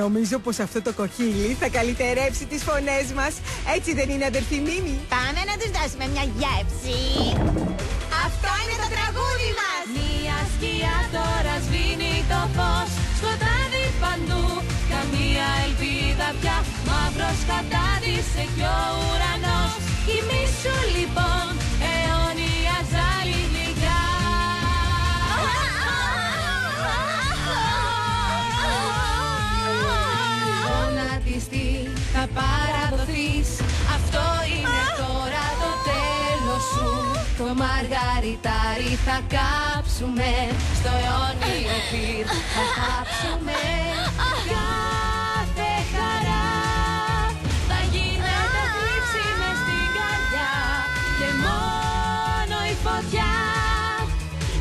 Νομίζω πως αυτό το κοχύλι θα καλυτερέψει τις φωνές μας. Έτσι δεν είναι, αδερφή Μίμη? Πάμε να τους δώσουμε μια γεύση. Αυτό είναι το τραγούδι μας. Μια σκιά τώρα σβήνει το φως, σκοτάδι παντού, καμία ελπίδα πια, μαύρος κατάδυς έχει ο ουρανός. Κοιμήσου λοιπόν, αιώνια ζάλη γλυκιά. Γονατιστή θα παραδοθείς, αυτό είναι τώρα το τέλος σου. Το μαργαριτάρι θα κάψουμε, στο αιώνιο πυρ θα κάψουμε. Κάθε χαρά θα γίνεται θλίψη μες στην καρδιά, και μόνο η φωτιά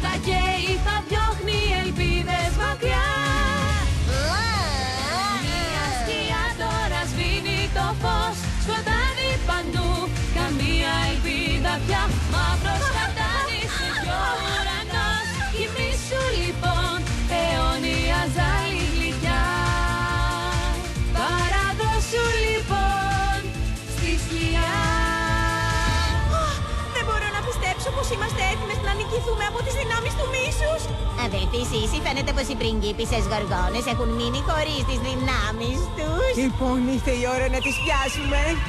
θα καίει, θα διώχνει ελπίδες μακριά. Μια σκιά τώρα σβήνει το φως, σκοτάδι παντού, καμία ελπίδα πια, μαύρος κατάδυς έχει ο ουρανός. Κοιμήσου λοιπόν, αιώνια ζάλη γλυκιά. Παραδώσου λοιπόν στη σκιά. Δεν μπορώ να πιστέψω πως είμαστε έτοιμες να νικηθούμε από τις δυνάμεις του μίσους. Αδελφοί Σύση, φαίνεται πως οι πριγκίπισσες γοργόνες έχουν μείνει χωρίς τις δυνάμεις τους. Λοιπόν, ήρθε η ώρα να τις πιάσουμε.